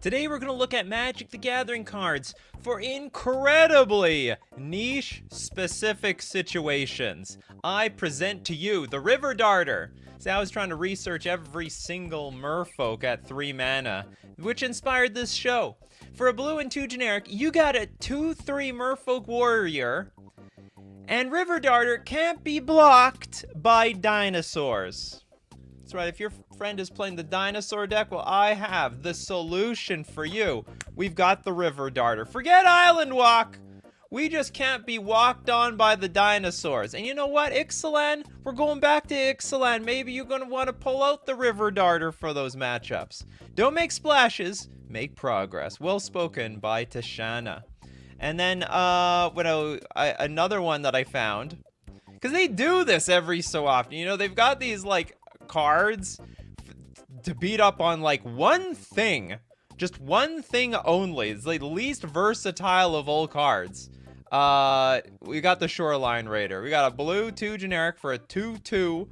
Today we're going to look at Magic the Gathering cards for incredibly niche specific situations. I present to you the River Darter. See, I was trying to research every single merfolk at 3 mana, which inspired this show. For a blue and 2 generic, you got a 2/3 merfolk warrior, and River Darter can't be blocked by dinosaurs. That's right, if your friend is playing the dinosaur deck, well, I have the solution for you. We've got the River Darter. Forget Island Walk! We just can't be walked on by the dinosaurs. And you know what, Ixalan? We're going back to Ixalan. Maybe you're going to want to pull out the River Darter for those matchups. Don't make splashes, make progress. Well spoken by Tashana. And then, another one that I found, because they do this every so often. You know, they've got these, like, cards to beat up on like one thing, just one thing only. It's like the least versatile of all cards. We got the Shoreline Raider. We got a blue 2 generic for a 2/2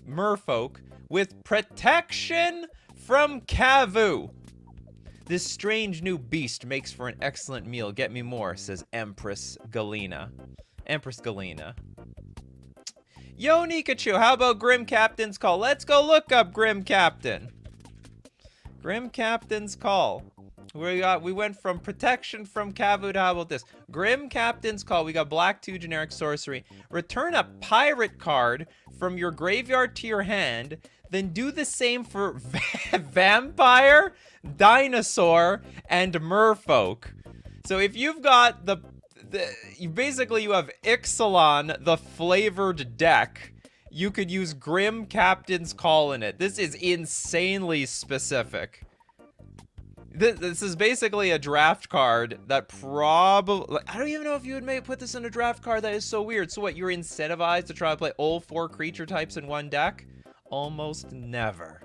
merfolk with protection from Kavu. This strange new beast makes for an excellent meal. Get me more, says Empress Galena. Empress Galena. Yo, Nikachu, how about Grim Captain's Call? Let's go look up Grim Captain. Grim Captain's Call. We went from protection from Kavu to how about this? Grim Captain's Call. We got black 2 generic sorcery. Return a pirate card from your graveyard to your hand. Then do the same for vampire, dinosaur, and merfolk. So if you've got you have Ixalan, the flavored deck. You could use Grim Captain's Call in it. This is insanely specific. This is basically a draft card that probably... I don't even know if you would put this in a draft card. That is so weird. So what, you're incentivized to try to play all 4 creature types in one deck? Almost never.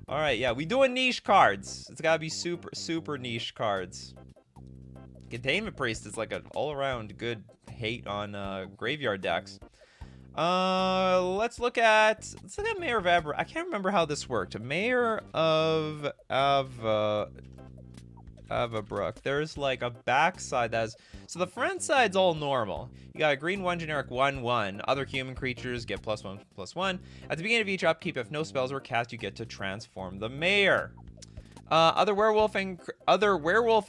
Alright, yeah, we doing niche cards. It's gotta be super, super niche cards. Containment Priest is like an all-around good hate on graveyard decks. Let's look at Mayor of Abra. I can't remember how this worked. Mayor of Avabrook. There's like a backside that's... So the front side's all normal. You got a green 1 generic 1/1. Other human creatures get +1/+1. At the beginning of each upkeep, if no spells were cast, you get to transform the mayor. Other werewolf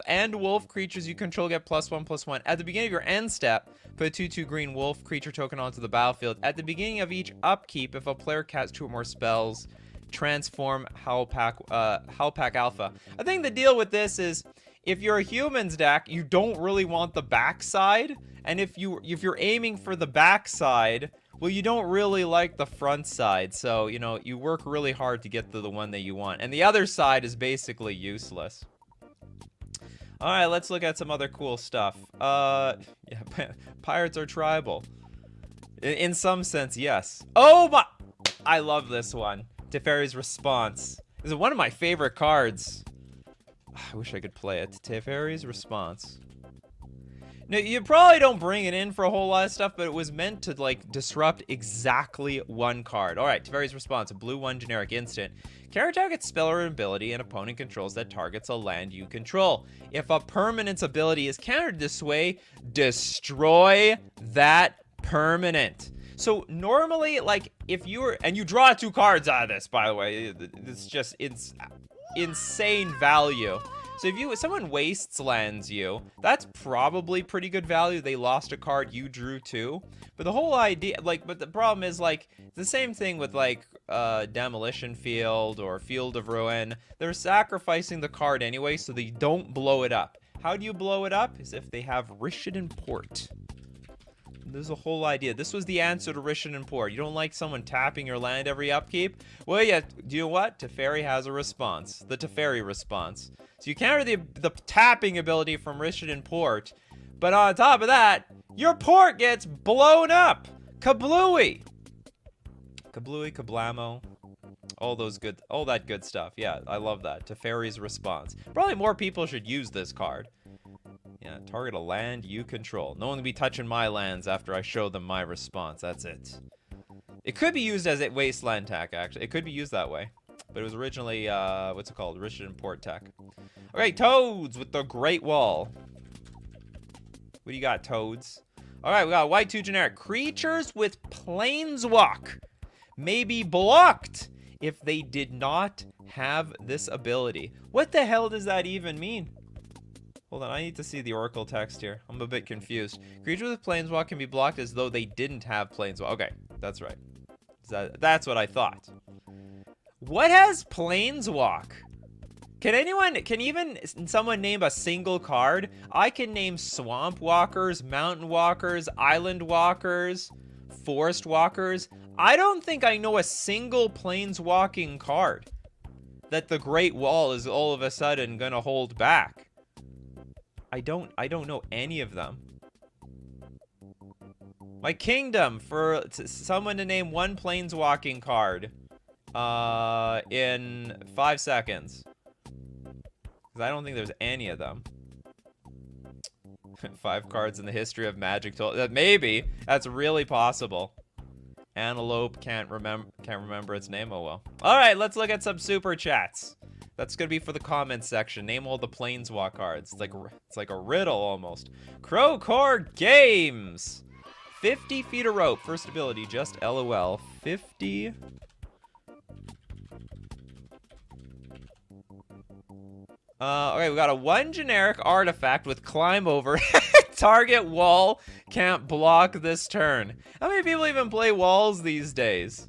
and wolf creatures you control get +1/+1. At the beginning of your end step, put a 2/2 green wolf creature token onto the battlefield. At the beginning of each upkeep, if a player casts 2 or more spells, transform Howlpack Alpha. I think the deal with this is, if you're a humans deck, you don't really want the backside, and if you're aiming for the backside, well, you don't really like the front side, so, you know, you work really hard to get to the one that you want. And the other side is basically useless. Alright, let's look at some other cool stuff. Yeah, pirates are tribal. In some sense, yes. Oh my... I love this one. Teferi's Response. This is one of my favorite cards. I wish I could play it. Teferi's Response. No, you probably don't bring it in for a whole lot of stuff, but it was meant to, like, disrupt exactly one card. Alright, Teferi's Response, a blue 1 generic instant. Character targets spell or ability an opponent controls that targets a land you control. If a permanent's ability is countered this way, destroy that permanent. So normally, like, if you're... And you draw 2 cards out of this, by the way. It's insane value. So if someone wastes lands you, that's probably pretty good value. They lost a card, you drew 2. But the whole idea, like, but the problem is, like, the same thing with, like, Demolition Field or Field of Ruin. They're sacrificing the card anyway, so they don't blow it up. How do you blow it up? Is if they have Rishadan Port. There's a whole idea. This was the answer to Rishadan Port. You don't like someone tapping your land every upkeep? Well, yeah, do you know what? Teferi has a response. The Teferi Response. So you counter the tapping ability from Rishadan Port, but on top of that, your port gets blown up! Kablooey! Kablooey, Kablamo. All that good stuff. Yeah, I love that. Teferi's Response. Probably more people should use this card. Yeah, target a land you control. No one will be touching my lands after I show them my response. That's it. It could be used as a wasteland attack, actually. It could be used that way. But it was originally, what's it called? Richmond Port Tech. Okay, Toads with the Great Wall. What do you got, Toads? All right, we got white 2 generic. Creatures with Planeswalk may be blocked if they did not have this ability. What the hell does that even mean? Hold on, I need to see the Oracle text here. I'm a bit confused. Creatures with Planeswalk can be blocked as though they didn't have Planeswalk. Okay, that's right. That's what I thought. What has Planeswalk? Can even someone name a single card? I can name Swamp Walkers, Mountain Walkers, Island Walkers, Forest Walkers. I don't think I know a single Planeswalking card that the Great Wall is all of a sudden gonna hold back. I don't know any of them. My kingdom, for someone to name one Planeswalking card in 5 seconds. Because I don't think there's any of them. 5 cards in the history of Magic. Maybe. That's really possible. Antelope can't remember its name. Oh well. All right, let's look at some super chats. That's gonna be for the comments section. Name all the Planeswalk cards. It's like a riddle almost. Crowcore Games. 50 feet of rope. First ability, just LOL. 50. Okay, we got a 1 generic artifact with climb over. Target wall can't block this turn. How many people even play walls these days?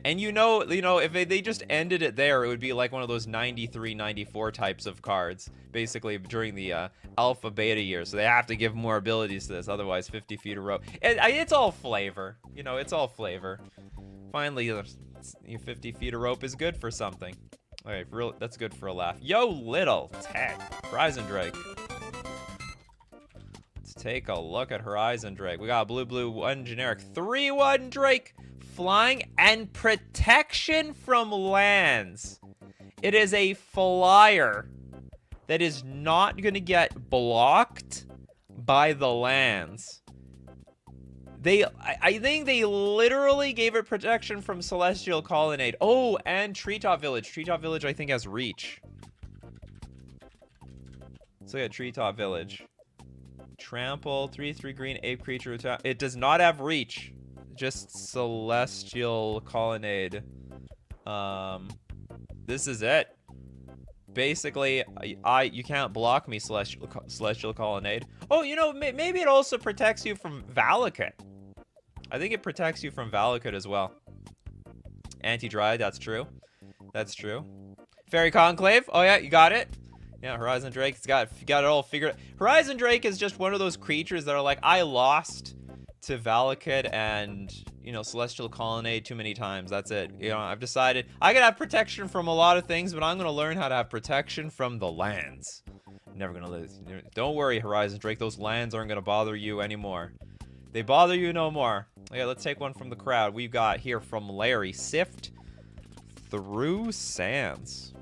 And you know, if they just ended it there, it would be like one of those 93, 94 types of cards, basically during the alpha beta year. So they have to give more abilities to this, otherwise 50 feet of rope. It's all flavor, it's all flavor. Finally, 50 feet of rope is good for something. Okay, that's good for a laugh. Yo, little tech, Horizon Drake. Let's take a look at Horizon Drake. We got blue 1 generic 3/1 Drake. Flying and protection from lands. It is a flyer that is not going to get blocked by the lands. I think they literally gave it protection from Celestial Colonnade. Oh, and Treetop Village. Treetop Village, I think, has reach. Let's look at Treetop Village. Trample, 3/3 green, ape creature. It does not have reach. Just Celestial Colonnade. This is it. Basically, you can't block me, Celestial Colonnade. Oh, maybe it also protects you from Valakut. I think it protects you from Valakut as well. Anti-Dryad, that's true. That's true. Fairy Conclave. Oh yeah, you got it. Yeah, Horizon Drake's got it all figured. Horizon Drake is just one of those creatures that are like, I lost to Valakut and, Celestial Colonnade too many times. That's it. I've decided I can have protection from a lot of things, but I'm going to learn how to have protection from the lands. Never going to lose. Don't worry, Horizon Drake. Those lands aren't going to bother you anymore. They bother you no more. Okay, let's take one from the crowd. We've got here from Larry. Sift through sands.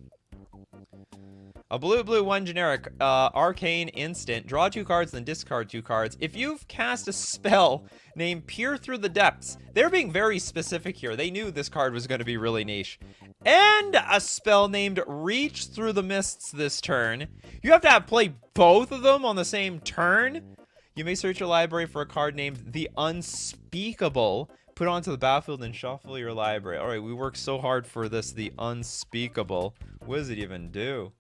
A blue 1 generic arcane instant. Draw 2 cards, then discard 2 cards. If you've cast a spell named Peer Through the Depths, they're being very specific here. They knew this card was going to be really niche. And a spell named Reach Through the Mists this turn. You have to play both of them on the same turn. You may search your library for a card named The Unspeakable. Put it onto the battlefield and shuffle your library. All right, we worked so hard for this, The Unspeakable. What does it even do?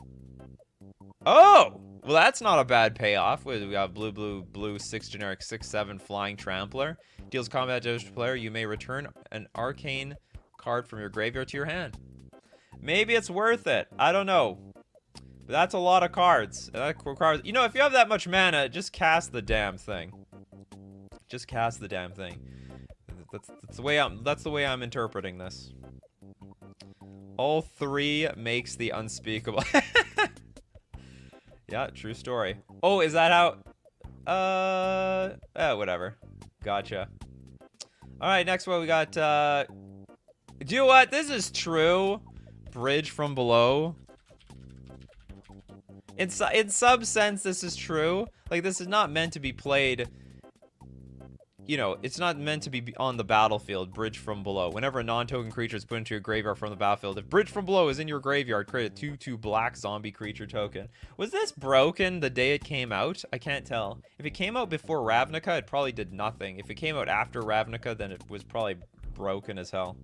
Oh! Well, that's not a bad payoff. We got blue 6 generic 6/7 flying trampler. Deals combat damage to player. You may return an arcane card from your graveyard to your hand. Maybe it's worth it. I don't know. But that's a lot of cards. If you have that much mana, just cast the damn thing. Just cast the damn thing. That's the way I'm interpreting this. All 3 makes the unspeakable. Yeah, true story. Oh, is that how? Whatever. Gotcha. All right, next one we got. Do you know what? This is true. Bridge from below. In some sense, this is true. Like, this is not meant to be played you know, it's not meant to be on the battlefield, bridge from below. Whenever a non-token creature is put into your graveyard from the battlefield, if bridge from below is in your graveyard, create a 2/2 black zombie creature token. Was this broken the day it came out? I can't tell. If it came out before Ravnica, it probably did nothing. If it came out after Ravnica, then it was probably broken as hell.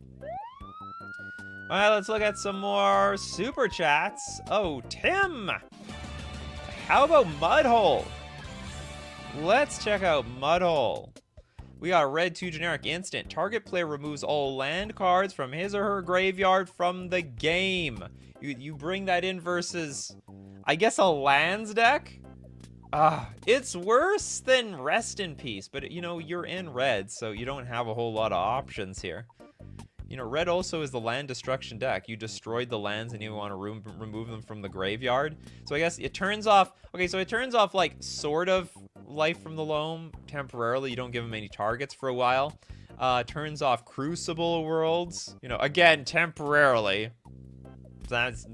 Alright, let's look at some more super chats. Oh, Tim! How about Mudhole? Let's check out Mudhole. We got a red 2 generic instant. Target player removes all land cards from his or her graveyard from the game. You bring that in versus, I guess, a lands deck? It's worse than Rest in Peace, but you know, you're in red, so you don't have a whole lot of options here. You know, red also is the land destruction deck. You destroyed the lands and you want to remove them from the graveyard. So I guess it turns off, okay, so it turns off like sort of Life from the Loam temporarily. You don't give them any targets for a while. Turns off Crucible Worlds, you know, again, temporarily. This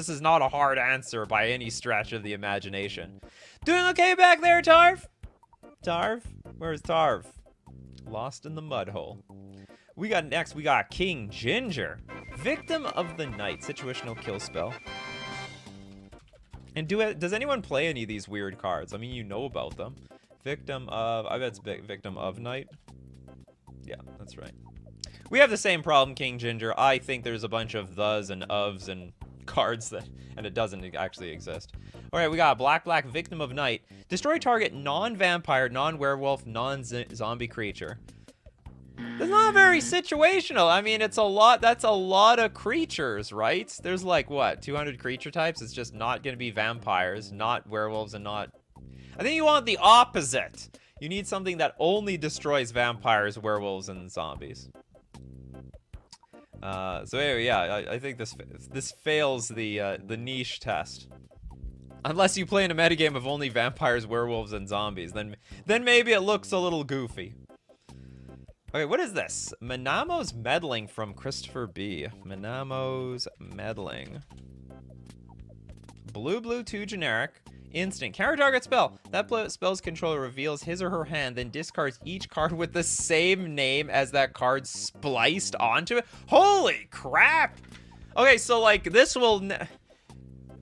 is not a hard answer by any stretch of the imagination. Doing okay back there, Tarv? Tarv? Where's Tarv? Lost in the mud hole. We got King Ginger. Victim of the Night. Situational kill spell. And does anyone play any of these weird cards? I mean, you know about them. Victim of... I bet it's Victim of Night. Yeah, that's right. We have the same problem, King Ginger. I think there's a bunch of thes and ofs and cards that... And it doesn't actually exist. Alright, we got Black Victim of Night. Destroy target non-vampire, non-werewolf, non-zombie creature. It's not very situational. I mean, it's a lot. That's a lot of creatures, right? There's like, what, 200 creature types? It's just not going to be vampires, not werewolves, and not... I think you want the opposite. You need something that only destroys vampires, werewolves, and zombies. So anyway, yeah, I think this fails the niche test. Unless you play in a metagame of only vampires, werewolves, and zombies, then maybe it looks a little goofy. Okay, what is this? Minamo's Meddling from Christopher B. Minamo's Meddling. Blue 2 generic. Instant. Counter target spell. That spell's controller reveals his or her hand, then discards each card with the same name as that card spliced onto it. Holy crap! Okay, so like this will...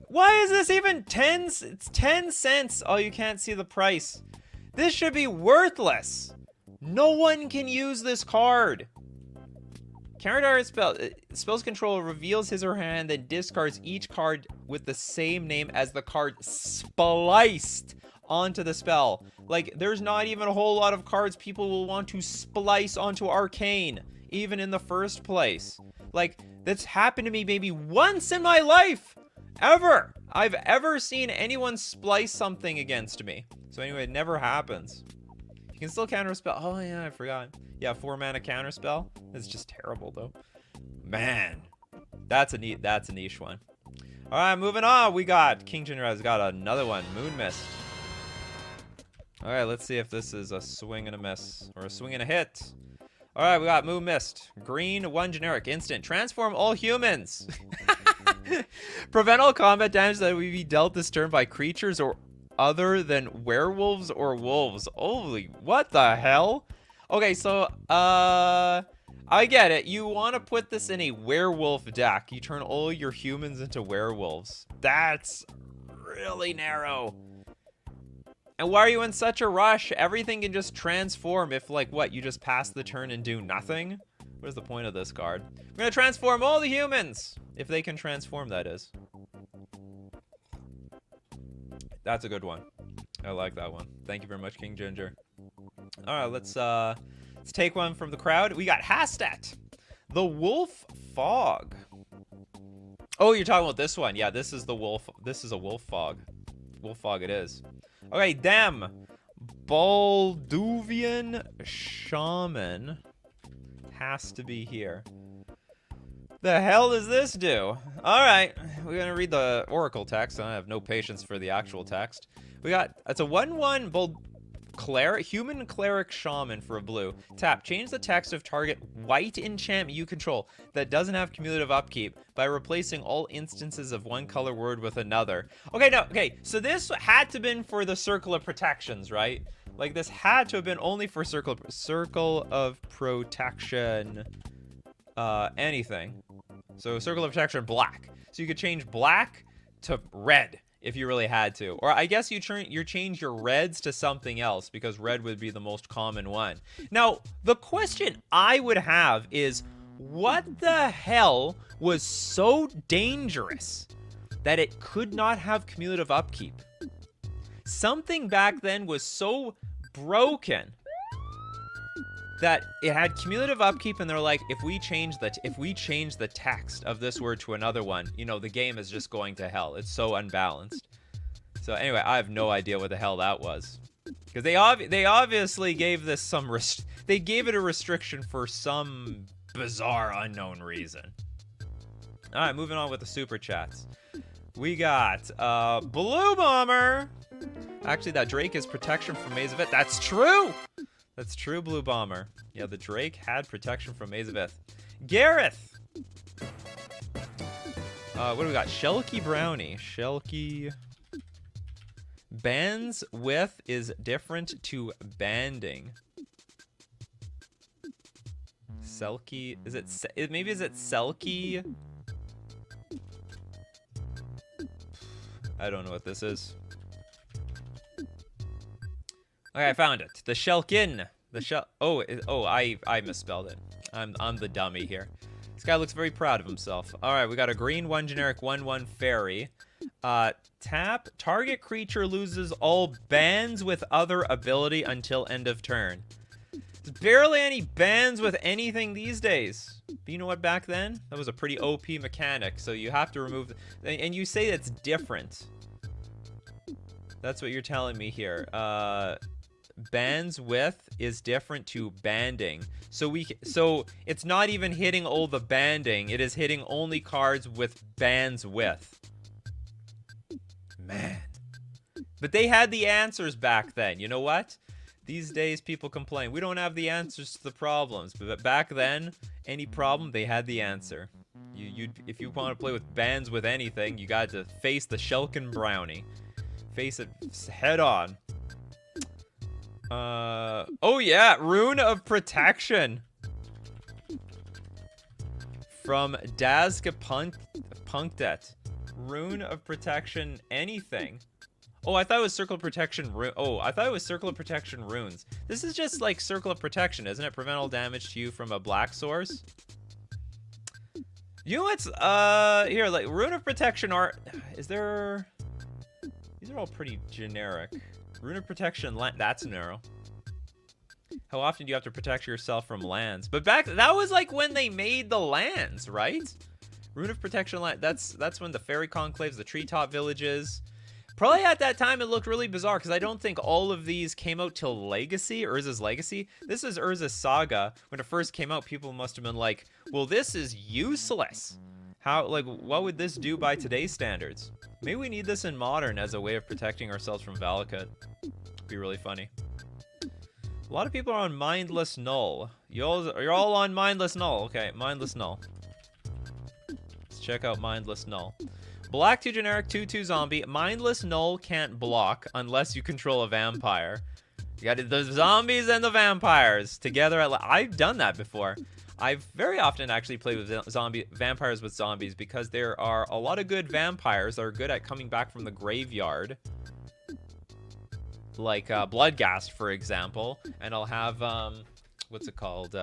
Why is this even 10? It's 10 cents. Oh, you can't see the price. This should be worthless. No one can use this card. Counter target spell's controller reveals his or her hand, then discards each card with the same name as the card spliced onto the spell. Like, there's not even a whole lot of cards people will want to splice onto Arcane, even in the first place. Like, that's happened to me maybe once in my life. Ever. I've ever seen anyone splice something against me. So anyway, it never happens. You can still counterspell. Oh yeah, I forgot. Yeah, 4 mana counterspell. It's just terrible though. Man, that's a niche one. All right, moving on. We got King Ginger has got another one. Moon Mist. All right, let's see if this is a swing and a miss or a swing and a hit. All right, we got Moon Mist. Green 1 generic instant. Transform all humans. Prevent all combat damage that would be dealt this turn by creatures or other than werewolves or wolves. Holy, what the hell? Okay, so, I get it. You want to put this in a werewolf deck. You turn all your humans into werewolves. That's really narrow. And why are you in such a rush? Everything can just transform if, like, what, you just pass the turn and do nothing? What is the point of this card? We're going to transform all the humans. If they can transform, that is. That's a good one. I like that one. Thank you very much, King Ginger. All right, let's take one from the crowd. We got Hastat, the Wolf Fog. Oh, you're talking about this one. Yeah, this is the wolf. This is a Wolf Fog. Wolf Fog it is. Okay, Dem. Balduvian Shaman has to be here. The hell does this do? All right, we're gonna read the Oracle text. I have no patience for the actual text. We got, it's a 1/1 human cleric shaman for a blue. Tap, change the text of target white enchantment you control that doesn't have cumulative upkeep by replacing all instances of one color word with another. Okay, no, okay, so this had to been for the Circle of Protections, right? Like, this had to have been only for circle of protection, anything. So circle of protection black. So you could change black to red if you really had to. Or I guess you change your reds to something else, because red would be the most common one. Now, the question I would have is, what the hell was so dangerous that it could not have cumulative upkeep? Something back then was so broken that it had cumulative upkeep, and they're like, if we change the text of this word to another one, you know, the game is just going to hell. It's so unbalanced. So anyway, I have no idea what the hell that was, because they obviously gave this they gave it a restriction for some bizarre unknown reason. All right, moving on with the super chats. We got Blue Bomber. Actually, that Drake is protection from Maze of Ith. That's true. That's true, Blue Bomber. Yeah, the Drake had protection from Maze of Ith. Gareth. What do we got? Shelky Brownie. Shelky. Bands with is different to banding. Selkie. Is it? Maybe is it Selkie? I don't know what this is. Okay, I found it. The Shelkin. I misspelled it. I'm the dummy here. This guy looks very proud of himself. All right, we got a green 1 generic 1/1 fairy. Tap. Target creature loses all bands with other ability until end of turn. There's barely any bands with anything these days. But you know what? Back then, that was a pretty OP mechanic. So you have to remove. And you say it's different. That's what you're telling me here. Bands with is different to banding. So it's not even hitting all the banding. It is hitting only cards with bands with. Man. But they had the answers back then. You know what? These days people complain, we don't have the answers to the problems. But back then, any problem, they had the answer. If you want to play with bands with anything, you got to face the Shelkin Brownie. Face it head on. Oh yeah, Rune of Protection. From Dazka Punktet. Rune of Protection anything. Oh, I thought it was Circle of Protection I thought it was Circle of Protection runes. This is just like Circle of Protection, isn't it? Prevent all damage to you from a black source. You know what's here, like Rune of Protection art. Is there? These are all pretty generic. Rune of Protection, that's narrow. How often do you have to protect yourself from lands? But that was like when they made the lands, right? Rune of Protection land. That's when the fairy conclaves, the treetop villages. Probably at that time it looked really bizarre, because I don't think all of these came out till Legacy, Urza's Legacy. This is Urza's Saga. When it first came out, people must have been like, well, this is useless. How, like, what would this do by today's standards? Maybe we need this in Modern as a way of protecting ourselves from Valakut. Be really funny. A lot of people are on Mindless Null. You're all on Mindless Null. Okay, Mindless Null. Let's check out Mindless Null. Black 2 generic 2/2 zombie. Mindless Null can't block unless you control a vampire. You got the zombies and the vampires together. I've done that before. I've very often actually played with vampires with zombies, because there are a lot of good vampires that are good at coming back from the graveyard. Like Bloodghast, for example. And I'll have, what's it called?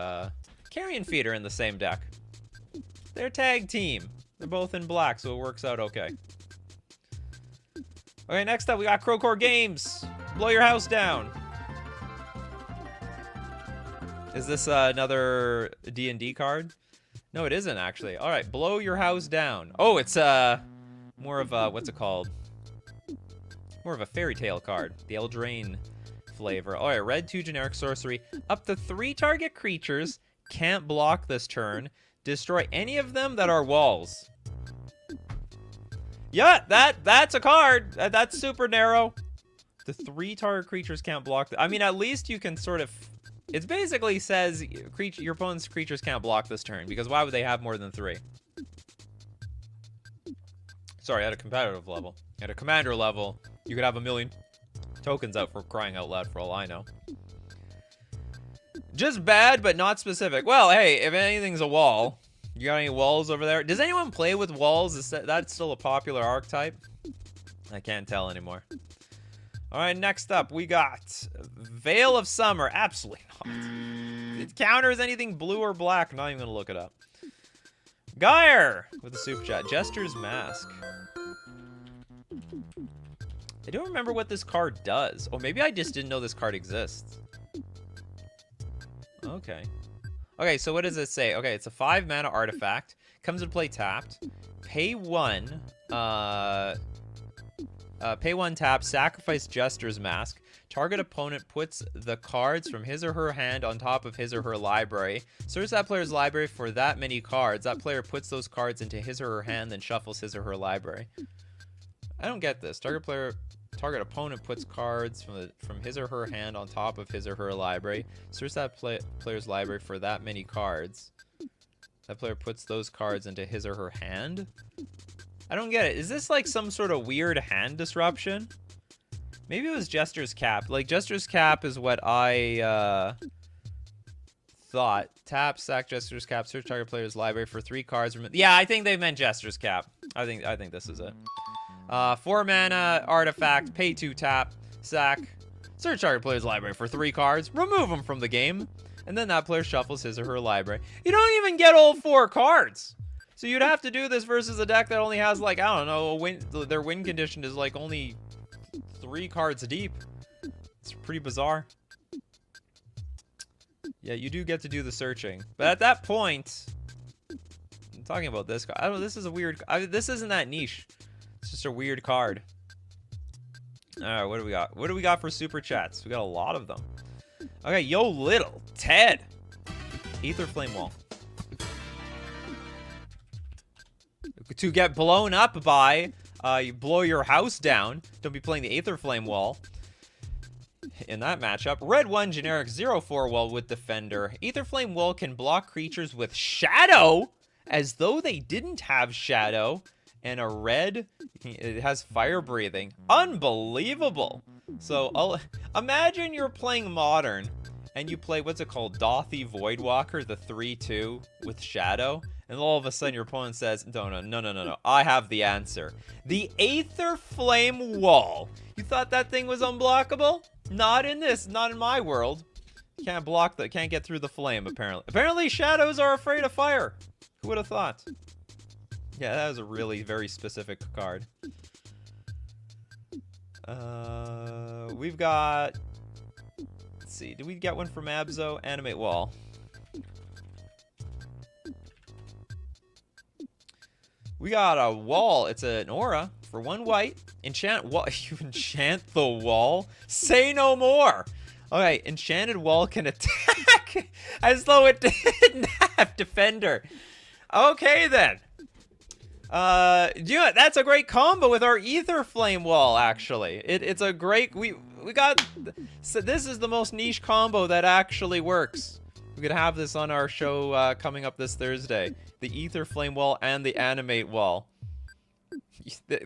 Carrion Feeder in the same deck. They're a tag team. They're both in black, so it works out okay. Okay, next up we got Crowcore Games. Blow your house down. Is this another D&D card? No, it isn't actually. All right, blow your house down. Oh, it's more of a, what's it called? More of a fairy tale card. The Eldraine flavor. All right, red 2 generic sorcery. Up to 3 target creatures can't block this turn. Destroy any of them that are walls. Yeah, that's a card. That's super narrow. The 3 target creatures can't block. I mean, at least you can sort of. It basically says your opponent's creatures can't block this turn, because why would they have more than 3? Sorry, at a competitive level. At a commander level, you could have a million Tokens out for crying out loud for all I know. Just bad, but not specific. Well, hey, if anything's a wall, you got any walls over there? Does anyone play with walls? Is that still a popular archetype? I can't tell anymore. All right, next up, we got Veil of Summer. Absolutely not. It counters anything blue or black. Not even going to look it up. Geyer with a super chat. Jester's Mask. I don't remember what this card does. Or maybe I just didn't know this card exists. Okay. Okay, so what does it say? Okay, it's a 5 mana artifact. Comes into play tapped. Pay 1. Pay 1 tap, sacrifice Jester's Mask. Target opponent puts the cards from his or her hand on top of his or her library. Search that player's library for that many cards. That player puts those cards into his or her hand, then shuffles his or her library. I don't get this. Target opponent puts cards from his or her hand on top of his or her library. Search that player's library for that many cards. That player puts those cards into his or her hand? I don't get it. Is this like some sort of weird hand disruption? Maybe it was Jester's Cap. Like, Jester's Cap is what I thought. Tap, sack Jester's Cap, search target player's library for 3 cards. Yeah, I think they meant Jester's Cap. I think this is it. 4 mana artifact, pay 2 tap, sack, search target player's library for 3 cards, remove them from the game, and then that player shuffles his or her library. You don't even get all 4 cards. So you'd have to do this versus a deck that only has, like, I don't know, their win condition is like only 3 cards deep. It's pretty bizarre. Yeah, you do get to do the searching. But at that point, I'm talking about this card. I don't know, this is a weird, this isn't that niche. It's just a weird card. All right, what do we got? What do we got for super chats? We got a lot of them. Okay, yo, little Ted. Aether Flame Wall. To get blown up by, you blow your house down. Don't be playing the Aether Flame Wall. In that matchup, red 1 generic 0/4 wall with Defender. Aether Flame Wall can block creatures with Shadow as though they didn't have Shadow. And a red, it has fire breathing. Unbelievable. So imagine you're playing Modern and you play, what's it called? Dothy Voidwalker, the 3/2 with Shadow. And all of a sudden your opponent says, no, I have the answer. The Aether Flame Wall. You thought that thing was unblockable? Not in this, not in my world. Can't block that, can't get through the flame, apparently. Apparently shadows are afraid of fire. Who would have thought? Yeah, that was a really very specific card. We've got... Let's see, did we get one from Abzo? Animate Wall. We got a wall. It's an aura for 1 white. Enchant wall. You enchant the wall? Say no more. Okay, enchanted wall can attack as though it didn't have Defender. Okay, then. You know, that's a great combo with our Aether Flame Wall, actually. It's a great... We got... So this is the most niche combo that actually works. We could have this on our show coming up this Thursday. The Aether Flame Wall and the Animate Wall.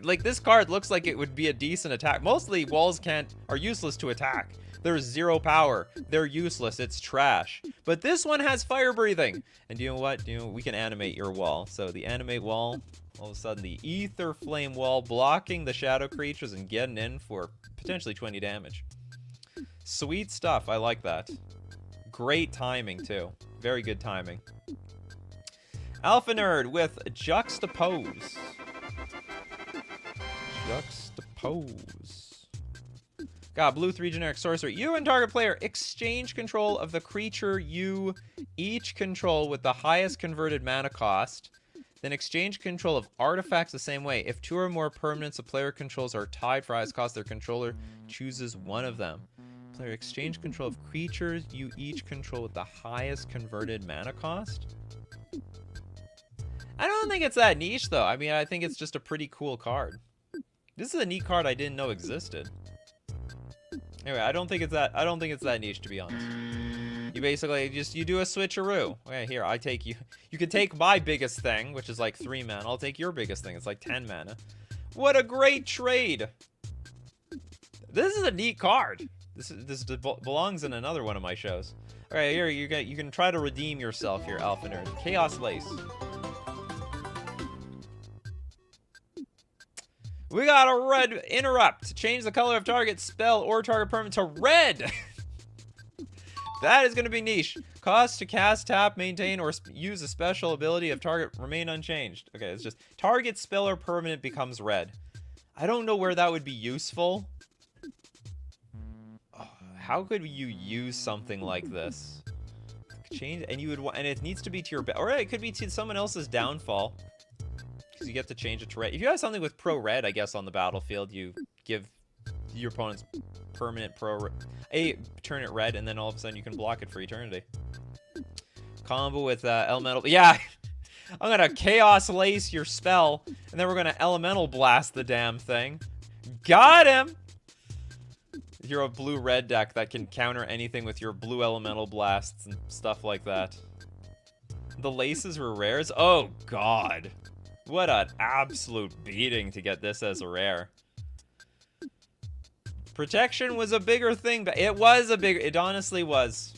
Like, this card looks like it would be a decent attack. Mostly walls are useless to attack. There's 0 power. They're useless. It's trash. But this one has fire breathing. And you know what? We can animate your wall. So the Animate Wall, all of a sudden the Aether Flame Wall blocking the shadow creatures and getting in for potentially 20 damage. Sweet stuff. I like that. Great timing, too. Very good timing. Alpha Nerd with Juxtapose. Juxtapose. Got blue 3 generic sorcerer. You and target player exchange control of the creature you each control with the highest converted mana cost. Then exchange control of artifacts the same way. If 2 or more permanents a player controls are tied for highest cost, their controller chooses one of them. Player exchange control of creatures you each control with the highest converted mana cost. I don't think it's that niche, though. I mean, I think it's just a pretty cool card. This is a neat card I didn't know existed. Anyway, I don't think it's that niche, to be honest. You basically you do a switcheroo. Okay, here, I take you. You can take my biggest thing, which is like 3 mana. I'll take your biggest thing. It's like 10 mana. What a great trade. This is a neat card. This belongs in another one of my shows. All right, here you can try to redeem yourself here, Alpha Nerd. Chaos Lace. We got a red interrupt. Change the color of target spell or target permanent to red. That is going to be niche. Cost to cast, tap, maintain, or use a special ability of target remain unchanged. Okay, it's just target spell or permanent becomes red. I don't know where that would be useful. Oh, how could you use something like this? Change, and you would want, and it needs to be to your, or it could be to someone else's downfall. Because you get to change it to red. If you have something with pro red, I guess, on the battlefield, you give your opponent's permanent turn it red, and then all of a sudden you can block it for eternity. Combo with elemental. Yeah, I'm gonna chaos lace your spell, and then we're gonna elemental blast the damn thing. Got him. You're a blue-red deck that can counter anything with your blue elemental blasts and stuff like that. The laces were rares. Oh God. What an absolute beating to get this as a rare. Protection was a bigger thing, but it was a bigger, it honestly was.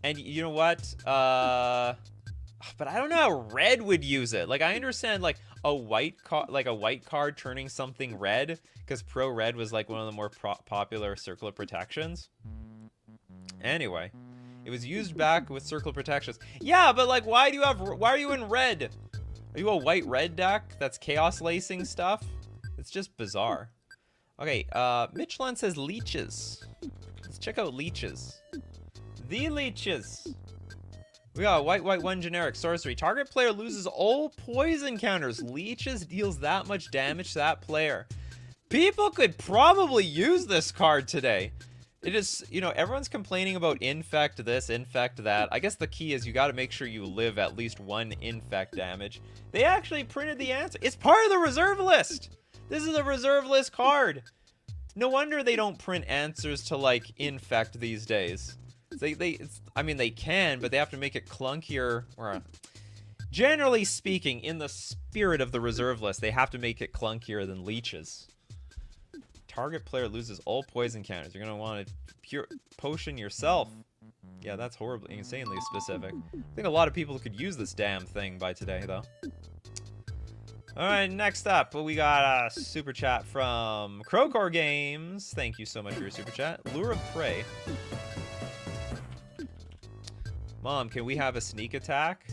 And you know what? But I don't know how red would use it. Like, I understand, like, a white card turning something red, because pro red was, like, one of the more popular Circle of Protections. Anyway, it was used back with Circle of Protections. Yeah, but, like, why are you in red? Are you a white-red deck that's chaos lacing stuff? It's just bizarre. Okay, Michelin says leeches. Let's check out leeches. The leeches. We got a white 1 generic sorcery. Target player loses all poison counters. Leeches deals that much damage to that player. People could probably use this card today. It is, you know, everyone's complaining about infect this, infect that. I guess the key is you got to make sure you live at least 1 infect damage. They actually printed the answer. It's part of the reserve list. This is a reserve list card. No wonder they don't print answers to, like, infect these days. I mean, they can, but they have to make it clunkier. Or, generally speaking, in the spirit of the reserve list, they have to make it clunkier than leeches. Target player loses all poison counters. You're going to want to pure potion yourself. Yeah, that's horribly, insanely specific. I think a lot of people could use this damn thing by today, though. Alright, next up, we got a super chat from Crowcore Games. Thank you so much for your super chat. Lure of Prey. Mom, can we have a sneak attack?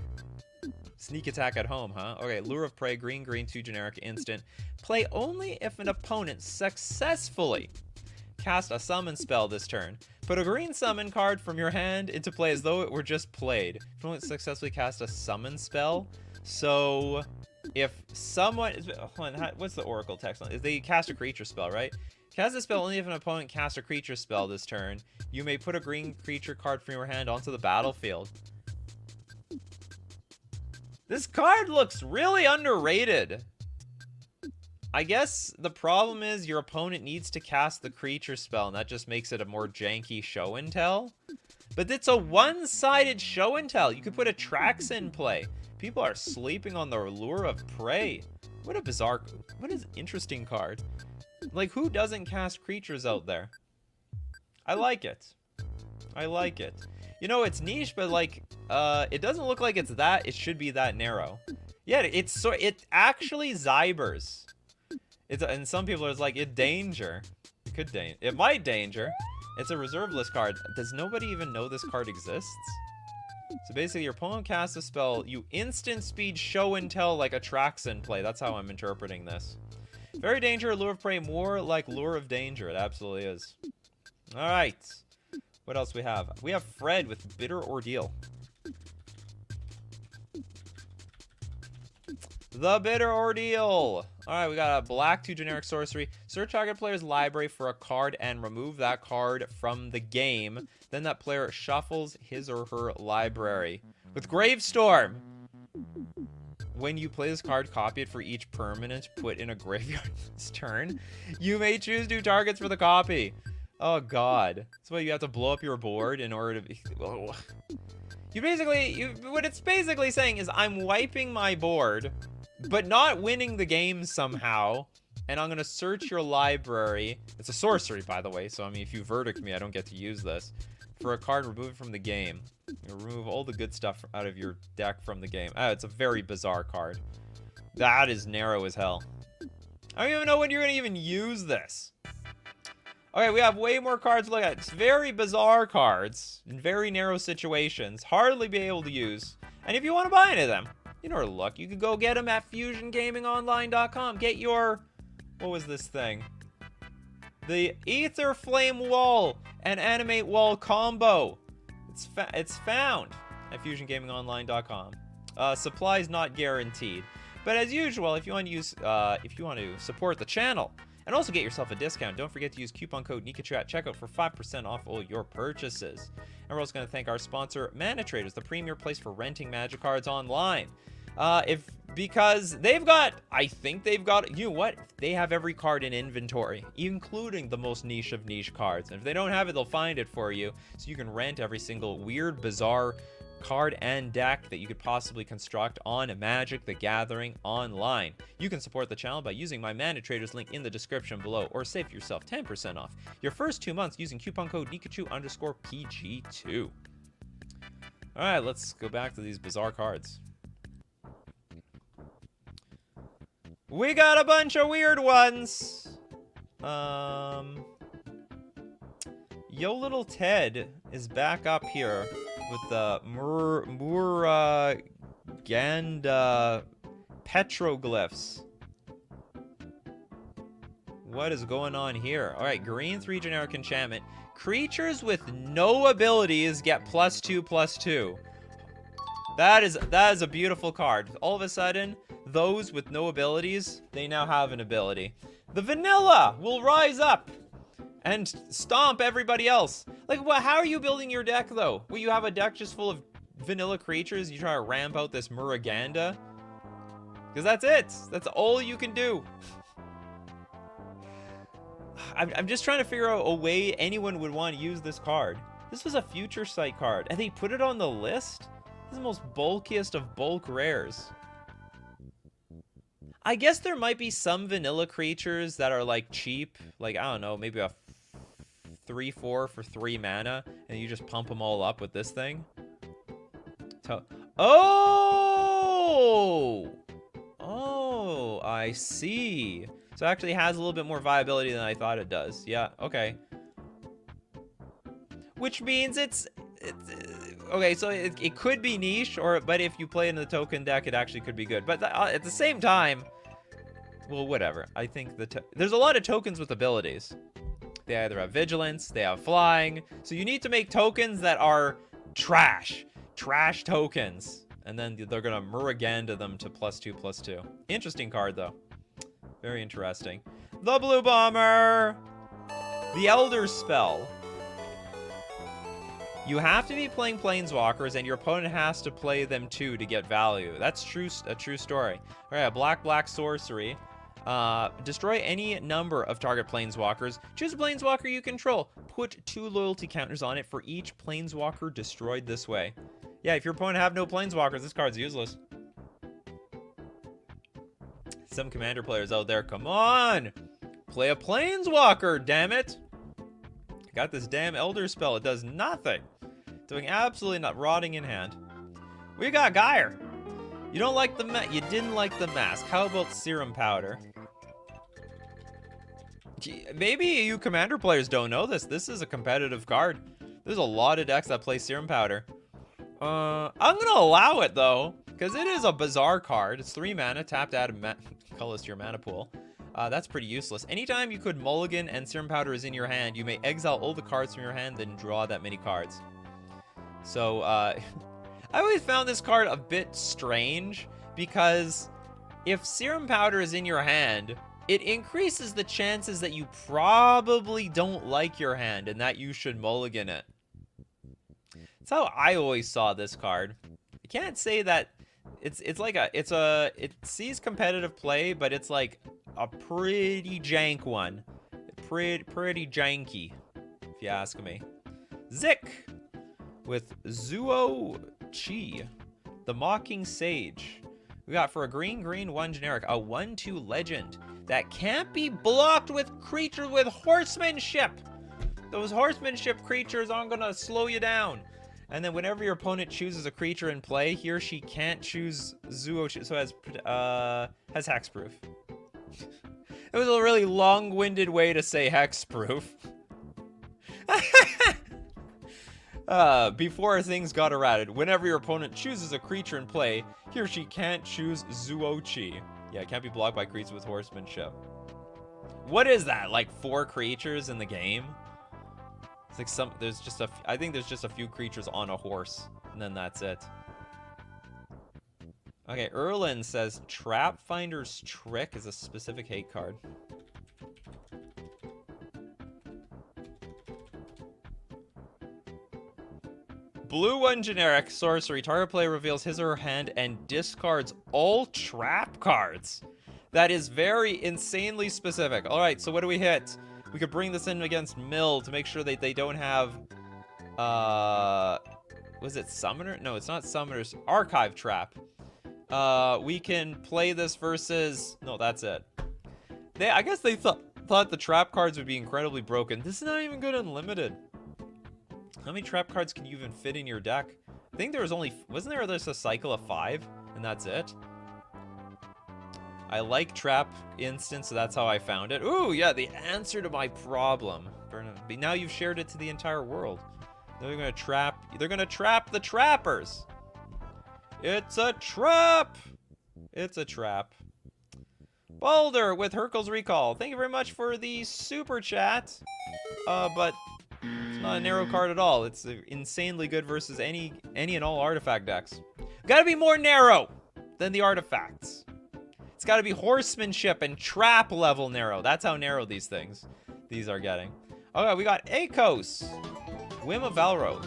Sneak attack at home, huh? Okay, Lure of Prey, green, 2 generic, instant. Play only if an opponent successfully cast a summon spell this turn. Put a green summon card from your hand into play as though it were just played. If opponent successfully cast a summon spell, so if someone is, what's the oracle text on? Is they cast a creature spell, right? Cast a spell only if an opponent casts a creature spell this turn. You may put a green creature card from your hand onto the battlefield. This card looks really underrated. I guess the problem is your opponent needs to cast the creature spell, and that just makes it a more janky show and tell. But it's a one-sided show and tell. You could put a Trax in play. People are sleeping on the Lure of Prey. What a bizarre, what an interesting card. Like, who doesn't cast creatures out there? I like it. I like it. You know, it's niche, but like, it doesn't look like it's that, it should be that narrow. Yeah, it actually Zybers. And some people are like, it danger. It could danger. It might danger. It's a reserve list card. Does nobody even know this card exists? So basically, your opponent casts a spell, you instant speed show and tell like a Traxon play. That's how I'm interpreting this. Very danger, Lure of Prey, more like Lure of Danger. It absolutely is. All right. What else we have? We have Fred with Bitter Ordeal. The Bitter Ordeal. All right, we got a black 2 generic sorcery. Search target player's library for a card and remove that card from the game. Then that player shuffles his or her library. With Gravestorm. When you play this card, copy it for each permanent put in a graveyard this turn. You may choose 2 targets for the copy. Oh god. That's why you have to blow up your board in order to be... what it's basically saying is I'm wiping my board, but not winning the game somehow. and I'm going to search your library. It's a sorcery, by the way, so I mean, if you verdict me, I don't get to use this. For a card, remove it from the game. Remove all the good stuff out of your deck from the game. Oh, it's a very bizarre card. That is narrow as hell. I don't even know when you're going to even use this. Okay, we have way more cards to look at. It's very bizarre cards in very narrow situations. Hardly be able to use. And if you want to buy any of them, you know where to look. You could go get them at FusionGamingOnline.com. Get your... What was this thing? The Ether Flame Wall and Animate Wall combo. It's found at FusionGamingOnline.com. Supplies not guaranteed. But as usual, if you want to use, if you want to support the channel and also get yourself a discount, don't forget to use coupon code Nikachu at checkout for 5% off all your purchases. And we're also going to thank our sponsor, Mana Traders, the premier place for renting Magic cards online. Because they've got, I think they've got, you know what? They have every card in inventory, including the most niche of niche cards. And if they don't have it, they'll find it for you. So you can rent every single weird, bizarre card and deck that you could possibly construct on Magic the Gathering online. You can support the channel by using my Mana Traders link in the description below, or save yourself 10% off your first 2 months using coupon code Nikachu_PG2. Alright, let's go back to these bizarre cards. We got a bunch of weird ones. Yo Little Ted is back up here with the Muraganda petroglyphs. What is going on here? Alright, green 3 generic enchantment. Creatures with no abilities get +2/+2. That is a beautiful card. All of a sudden, those with no abilities, they now have an ability. The vanilla will rise up and stomp everybody else. Like, what? How are you building your deck, though? Will you have a deck just full of vanilla creatures? You try to ramp out this Muraganda? Because that's it. That's all you can do. I'm just trying to figure out a way anyone would want to use this card. This was a Future Sight card, and they put it on the list? This is the most bulkiest of bulk rares. I guess there might be some vanilla creatures that are, like, cheap. Like, I don't know, maybe a 3/4 for 3 mana, and you just pump them all up with this thing. Oh! Oh, I see. So it actually has a little bit more viability than I thought it does. Yeah, okay. Which means it's okay, so it could be niche, but if you play in the token deck, it actually could be good. But at the same time, well, whatever. I think there's a lot of tokens with abilities. They either have vigilance, they have flying. So you need to make tokens that are trash tokens, and then they're gonna Muraganda them to +2/+2. Interesting card, though. Very interesting. The Blue Bomber, the Elder Spell. You have to be playing Planeswalkers, and your opponent has to play them too to get value. That's a true story. All right, a black sorcery. Destroy any number of target Planeswalkers. Choose a Planeswalker you control. Put 2 loyalty counters on it for each Planeswalker destroyed this way. Yeah, if your opponent have no Planeswalkers, this card's useless. Some Commander players out there, come on! Play a Planeswalker, damn it! Got this damn Elder Spell. It does nothing. Doing absolutely not. Rotting in hand. We got Gyre. You don't like the you didn't like the mask. How about Serum Powder? Gee, maybe you Commander players don't know this. This is a competitive card. There's a lot of decks that play Serum Powder. I'm gonna allow it though, because it is a bizarre card. It's 3 mana, tapped out of colors to your mana pool. That's pretty useless. Anytime you could mulligan and Serum Powder is in your hand, you may exile all the cards from your hand, then draw that many cards. So, I always found this card a bit strange, because if Serum Powder is in your hand, it increases the chances that you probably don't like your hand, and that you should mulligan it. That's how I always saw this card. I can't say that it's like it sees competitive play, but it's like a pretty jank one. Pretty janky, if you ask me. Zik with Zuo Chi, the Mocking Sage. We got for a green 1 generic, a 1/2 legend. that can't be blocked with creatures with horsemanship. Those horsemanship creatures aren't gonna slow you down. And then whenever your opponent chooses a creature in play, he or she can't choose Zuo, so has hexproof. It was a really long-winded way to say hexproof. Before things got errated, whenever your opponent chooses a creature in play, he or she can't choose Zuochi. Yeah, it can't be blocked by creatures with horsemanship. What is that? Like 4 creatures in the game? It's like I think there's just a few creatures on a horse, and then that's it. Okay, Erlin says Trap Finder's Trick is a specific hate card. Blue 1 generic sorcery. Target player reveals his or her hand and discards all trap cards. That is very insanely specific. All right, so what do we hit? We could bring this in against Mill to make sure that they don't have, was it Summoner? No, it's not Summoner's. Archive Trap. We can play this versus, no, that's it. I guess they thought the trap cards would be incredibly broken. This is not even good unlimited. How many trap cards can you even fit in your deck? I think there was only, wasn't there just a cycle of 5? And that's it? I like trap instance, so that's how I found it. Ooh, yeah, the answer to my problem. But now you've shared it to the entire world. They're gonna trap the trappers. It's a trap. It's a trap. Boulder with Hercule's Recall. Thank you very much for the super chat. But it's not a narrow card at all. It's insanely good versus any and all artifact decks. Gotta be more narrow than the artifacts. It's got to be horsemanship and trap level narrow. That's how narrow these are getting. Okay, we got Akos. Whim of Valro.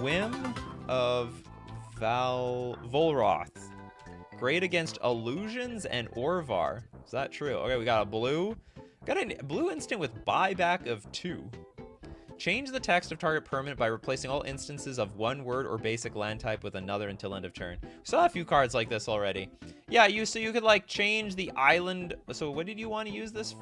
Whim of Volroth. Great against illusions and Orvar. Is that true? Okay, we got a blue. Got a blue instant with buyback of 2. Change the text of target permanent by replacing all instances of one word or basic land type with another until end of turn. We saw a few cards like this already. Yeah, so you could like change the island. So what did you want to use this?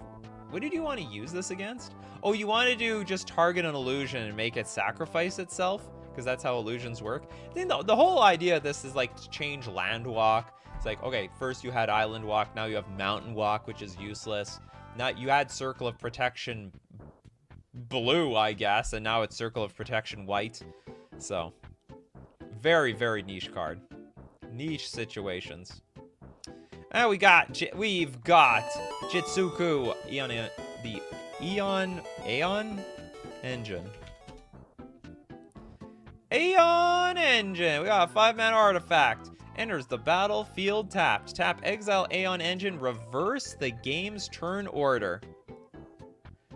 What did you want to use this against? Oh, you want to do just target an illusion and make it sacrifice itself? Because that's how illusions work. I think the whole idea of this is like to change land walk. It's like, okay, first you had island walk, now you have mountain walk, which is useless. Now you had circle of protection blue, I guess, and now it's circle of protection white. So very, very niche card. Niche situations. And we've got Jitsuku the Aeon Engine. Aeon Engine. We got a 5-mana artifact. Enters the battlefield tapped. Tap, exile Aeon Engine, reverse the game's turn order.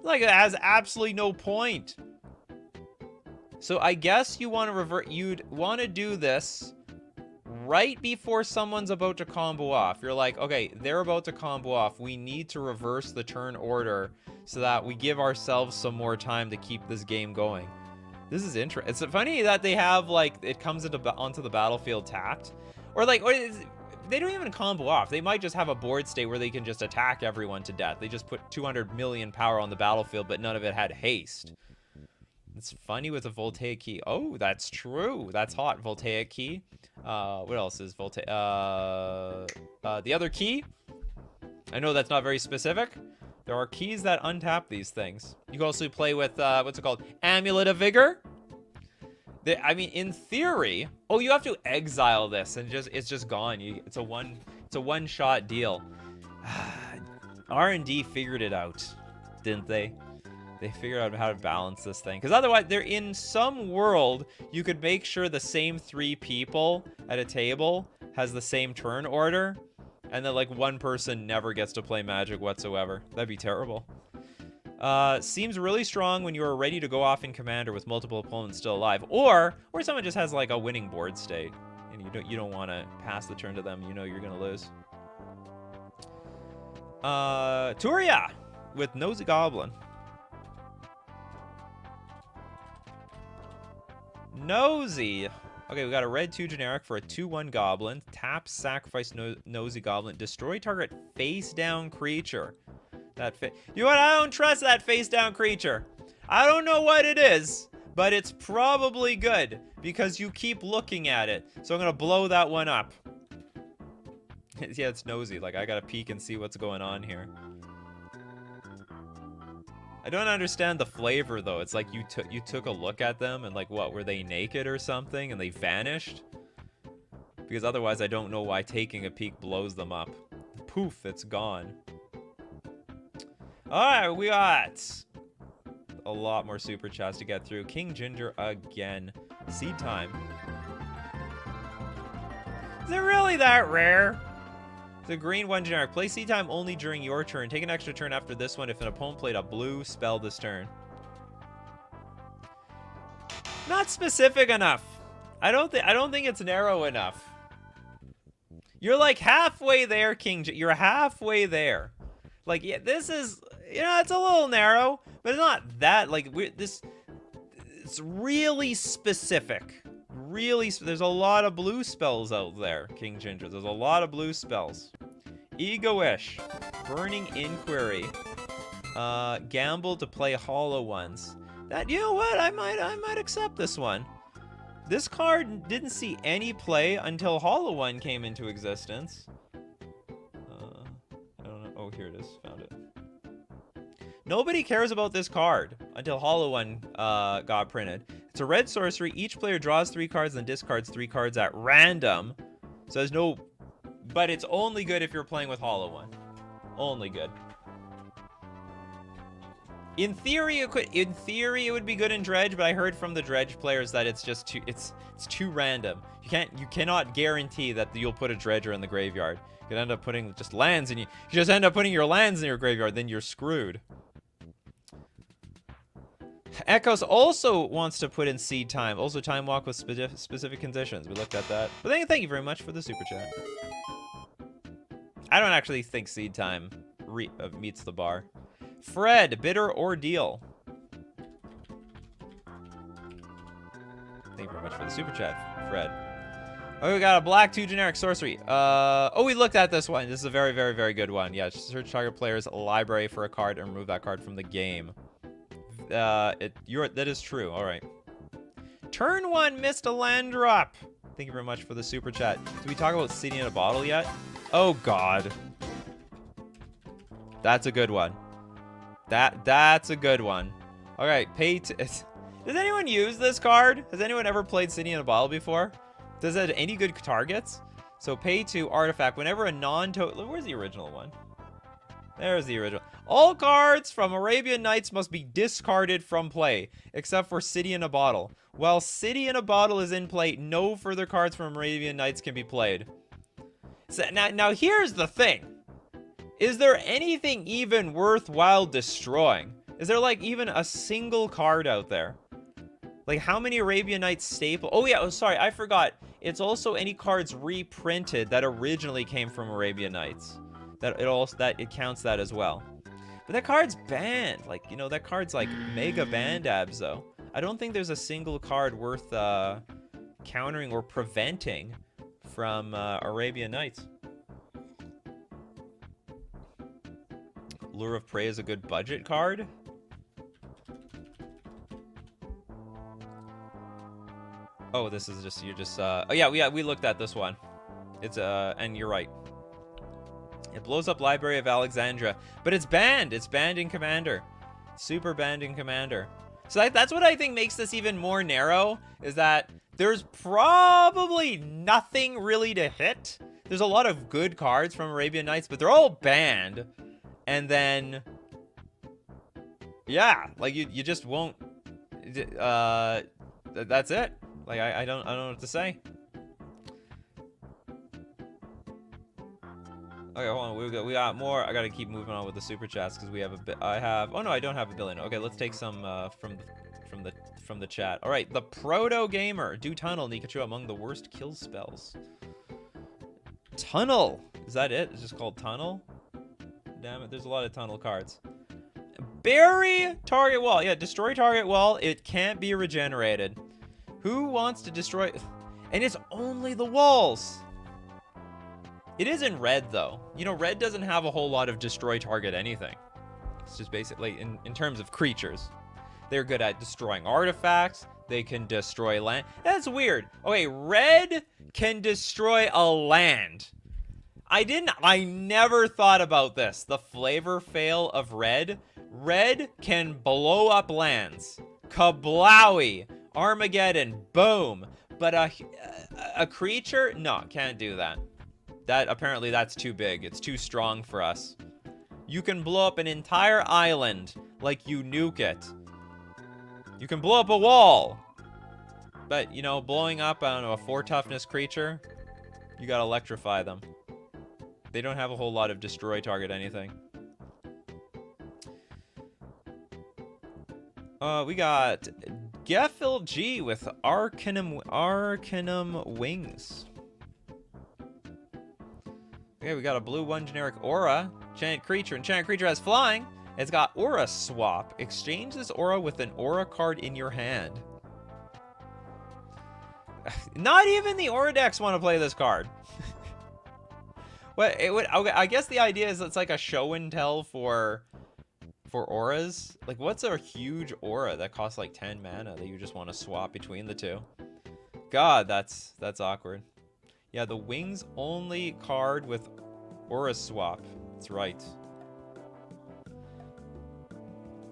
Like, it has absolutely no point. So I guess you'd want to do this right before someone's about to combo off. You're like, okay, they're about to combo off. We need to reverse the turn order so that we give ourselves some more time to keep this game going. This is interesting. It's funny that they have, like, it comes onto the battlefield tapped. Or, like, they don't even combo off. They might just have a board state where they can just attack everyone to death. They just put 200 million power on the battlefield, but none of it had haste. It's funny with a Voltaic Key. Oh, that's true. That's hot. Voltaic Key. What else is Voltaic? The other key. I know that's not very specific. There are keys that untap these things. You can also play with, what's it called? Amulet of Vigor. I mean, in theory, oh, you have to exile this and it's just gone. It's a one-shot deal. R&D figured it out, didn't they? They figured out how to balance this thing. Because otherwise, they're in some world, you could make sure the same 3 people at a table has the same turn order, and then like one person never gets to play Magic whatsoever. That'd be terrible. Seems really strong when you are ready to go off in Commander with multiple opponents still alive, or someone just has like a winning board state, and you don't want to pass the turn to them. You know you're gonna lose. Turia with Nosy Goblin. Nosy. Okay, we got a red 2 generic for a 2/1 goblin. Tap, sacrifice nosy goblin. Destroy target face down creature. You know what? I don't trust that face down creature. I don't know what it is, but it's probably good because you keep looking at it. So I'm gonna blow that one up. Yeah, it's nosy. Like, I gotta peek and see what's going on here. I don't understand the flavor, though. It's like you took a look at them and, like, what, were they naked or something and they vanished? Because otherwise I don't know why taking a peek blows them up. Poof, it's gone. Alright, we got a lot more super chats to get through. King Ginger again. Seed time. Is it really that rare? The green 1 generic. Play seed time only during your turn. Take an extra turn after this one if an opponent played a blue spell this turn. Not specific enough. I don't think it's narrow enough. You're like halfway there, You're halfway there. Like, yeah, this is, you know, it's a little narrow, but it's not that, like, it's really specific. There's a lot of blue spells out there, King Ginger. There's a lot of blue spells. Ego-ish. Burning Inquiry. Gamble to play hollow ones. That, you know what? I might accept this one. This card didn't see any play until Hollow One came into existence. I don't know. Oh, here it is. Found it. Nobody cares about this card until Hollow One got printed. It's a red sorcery. Each player draws 3 cards and discards 3 cards at random. So there's no... But it's only good if you're playing with Hollow One. Only good. In theory, it would be good in Dredge, but I heard from the Dredge players that it's just too random. You cannot guarantee that you'll put a Dredger in the graveyard. You could end up putting just lands, and you just end up putting your lands in your graveyard, then you're screwed. Echoes also wants to put in seed time. Also time walk with specific conditions. We looked at that. But thank you very much for the super chat. I don't actually think seed time meets the bar. Fred, bitter ordeal. Thank you very much for the super chat, Fred. Oh, we got a black 2 generic sorcery. Oh, we looked at this one. This is a very, very, very good one. Yeah, search target player's library for a card and remove that card from the game. That is true. All right. Turn 1 missed a land drop. Thank you very much for the super chat. Did we talk about City in a Bottle yet? Oh God. That's a good one. That's a good one. All right, does anyone use this card? Has anyone ever played City in a Bottle before? Does it have any good targets? So pay 2 artifact. Whenever a non-total... Where's the original one? There's the original. All cards from Arabian Nights must be discarded from play, except for City in a Bottle. While City in a Bottle is in play, no further cards from Arabian Nights can be played. So, now here's the thing. Is there anything even worthwhile destroying? Is there, like, even a single card out there? Like, how many Arabian Nights staple? Oh, yeah, oh, sorry, I forgot. It's also any cards reprinted that originally came from Arabian Nights. It counts that as well. But that card's banned. Like, you know, that card's, like, mega banned abs, though. I don't think there's a single card worth countering or preventing from Arabian Nights. Lure of Prey is a good budget card. Oh, this is just, oh yeah, we looked at this one. It's, and you're right. It blows up Library of Alexandria, but it's banned. It's banned in Commander. Super banned in Commander. So that's what I think makes this even more narrow, is that there's probably nothing really to hit. There's a lot of good cards from Arabian Nights, but they're all banned. And then, yeah, like you just won't. That's it. Like I don't know what to say. Okay, hold on. We got more. I gotta keep moving on with the super chats because we have a bit. Oh no, I don't have a billion. Okay, let's take some from the chat. All right, the Proto Gamer. Do Tunnel, Nikachu, among the worst kill spells. Tunnel. Is that it? It's just called Tunnel. Damn it, there's a lot of tunnel cards. Bury target wall. Yeah, destroy target wall. It can't be regenerated. Who wants to destroy... And it's only the walls. It is in red, though. You know, red doesn't have a whole lot of destroy target anything. It's just basically, in terms of creatures. They're good at destroying artifacts. They can destroy land. That's weird. Okay, red can destroy a land. I never thought about this. The flavor fail of red. Red can blow up lands. Kablowie. Armageddon. Boom. But a creature? No, can't do that. Apparently that's too big. It's too strong for us. You can blow up an entire island like you nuke it. You can blow up a wall. But, you know, blowing up, I don't know, a 4 toughness creature, you gotta electrify them. They don't have a whole lot of destroy target anything. We got Geffel G with Arcanum Wings. Okay, we got a blue 1 generic aura. Enchanted creature. Enchanted creature has flying. It's got aura swap. Exchange this aura with an aura card in your hand. Not even the aura decks want to play this card. What it would? Okay, I guess the idea is it's like a show and tell for auras. Like, what's a huge aura that costs like 10 mana that you just want to swap between the two? God, that's awkward. Yeah, the wings only card with aura swap. That's right.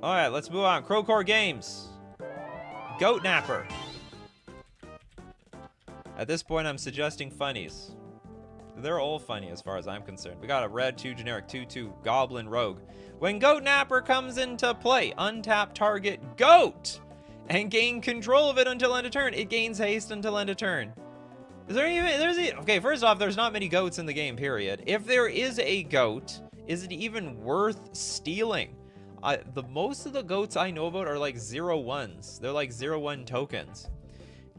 Alright, let's move on. Crowcore Games. Goat Napper. At this point, I'm suggesting funnies. They're all funny as far as I'm concerned. We got a red 2 generic 2/2 Goblin Rogue. When Goat Napper comes into play, untap target goat and gain control of it until end of turn. It gains haste until end of turn. Is there even, okay, first off, there's not many goats in the game, period. If there is a goat, is it even worth stealing? Most of the goats I know about are like 0/1s. They're like 0/1 tokens.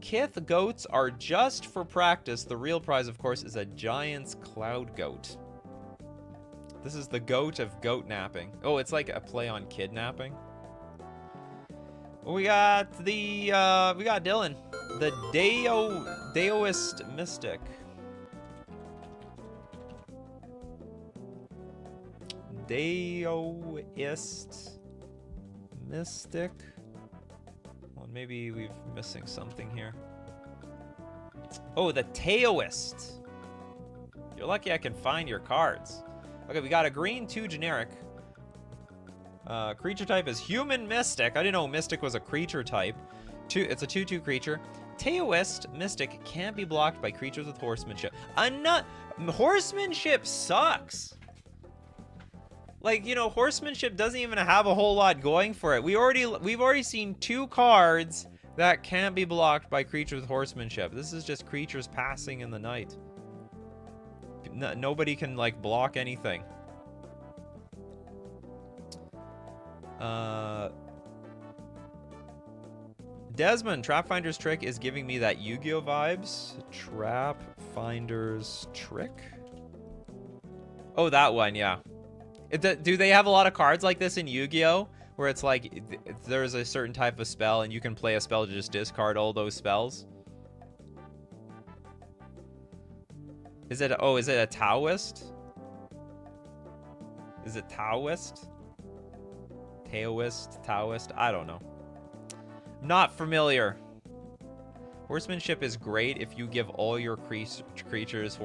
Kith goats are just for practice. The real prize, of course, is a Giant's Cloud Goat. This is the goat of goat napping. Oh, it's like a play on kidnapping. We got Dylan, the Daoist Mystic. Daoist Mystic. Well, maybe we're missing something here. Oh, the Taoist. You're lucky I can find your cards. Okay, we got a green 2 generic. Creature type is Human Mystic. I didn't know Mystic was a creature type. It's a 2/2 creature. Taoist Mystic can't be blocked by creatures with horsemanship. Horsemanship sucks. Like, you know, horsemanship doesn't even have a whole lot going for it. We've already seen 2 cards that can't be blocked by creatures with horsemanship. This is just creatures passing in the night. Nobody can, like, block anything. Desmond, Trapfinder's Trick is giving me that Yu-Gi-Oh vibes. Trapfinder's Trick? Oh, that one, yeah. Do they have a lot of cards like this in Yu-Gi-Oh? Where it's like, there's a certain type of spell and you can play a spell to just discard all those spells? Is it a Taoist? Is it Taoist? Taoist? I don't know. Not familiar. Horsemanship is great if you give all your creatures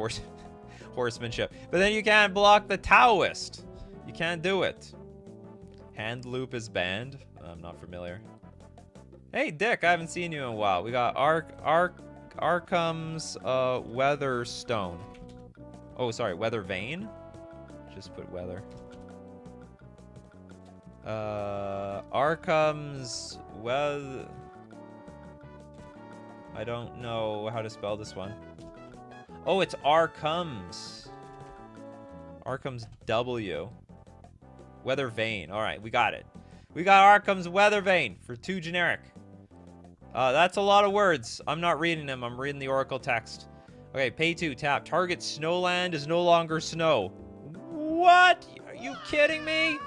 horsemanship. But then you can't block the Taoist. You can't do it. Hand loop is banned. I'm not familiar. Hey, Dick, I haven't seen you in a while. We got Arkham's Weatherstone. Oh, sorry, Weather Vein? Just put weather. Arkham's Weather... I don't know how to spell this one. Oh, it's Arkham's. Arkham's W. Weather Vein. Alright, we got it. We got Arkham's Weather Vein for 2 generic. That's a lot of words. I'm not reading them. I'm reading the Oracle text. Okay, pay 2, tap. Target Snowland is no longer snow. What? Are you kidding me?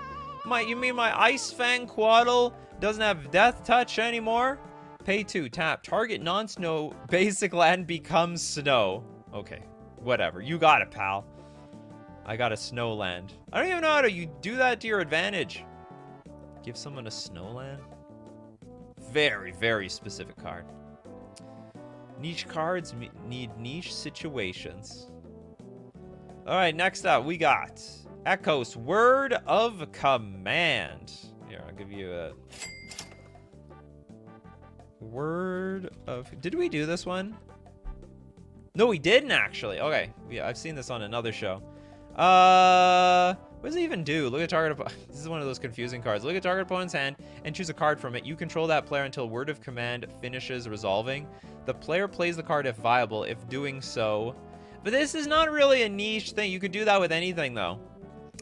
You mean my Ice Fang Quaddle doesn't have Death Touch anymore? pay 2, tap. Target non-snow basic land becomes snow. Okay, whatever. You got it, pal. I got a snow land. I don't even know how to you do that to your advantage. Give someone a snow land? Very, very specific card. Niche cards need niche situations. Alright, next up, we got Echo's Word of Command. Here, I'll give you a... Word of... Did we do this one? No, we didn't, actually. Okay, yeah, I've seen this on another show. What does it even do? Look at target... This is one of those confusing cards. Look at target opponent's hand and choose a card from it. You control that player until Word of Command finishes resolving. The player plays the card if viable. If doing so... But this is not really a niche thing. You could do that with anything, though.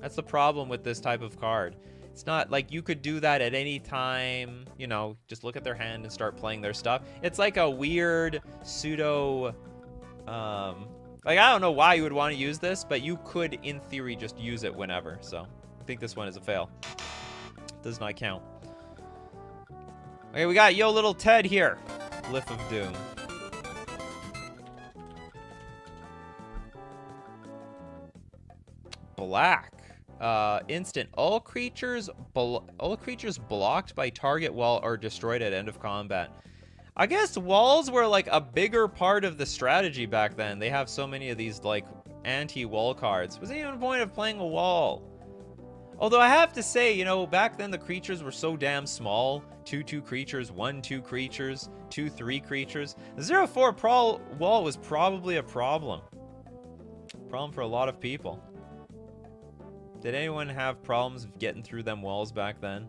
That's the problem with this type of card. It's not like you could do that at any time. You know, just look at their hand and start playing their stuff. It's like a weird pseudo... Like, I don't know why you would want to use this, but you could, in theory, just use it whenever. So, I think this one is a fail. Does not count. Okay, we got Yo Little Ted here. Glyph of Doom. Black. Instant. All creatures blocked by target wall are destroyed at end of combat. I guess walls were like a bigger part of the strategy back then. They have so many of these like anti-wall cards. Wasn't even a point of playing a wall. Although I have to say, you know, back then the creatures were so damn small. 2/2 creatures, 1/2 creatures, 2/3 creatures. The 0/4 wall was probably a problem. Problem for a lot of people. Did anyone have problems getting through them walls back then?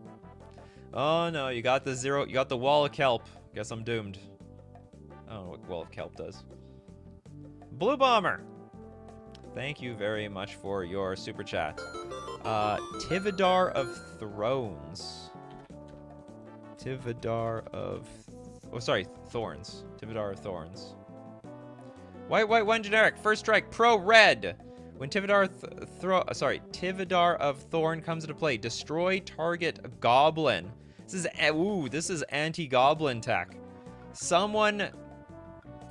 Oh no, you got the wall of kelp. Guess I'm doomed. I don't know what Wall of Kelp does. Blue Bomber! Thank you very much for your super chat. Tivadar of Thrones. Tivadar of... Oh, sorry. Thorns. Tivadar of Thorns. White, one generic. First strike. Pro red. When Tivadar of Thorn comes into play, destroy target goblin. This is anti-goblin tech. Someone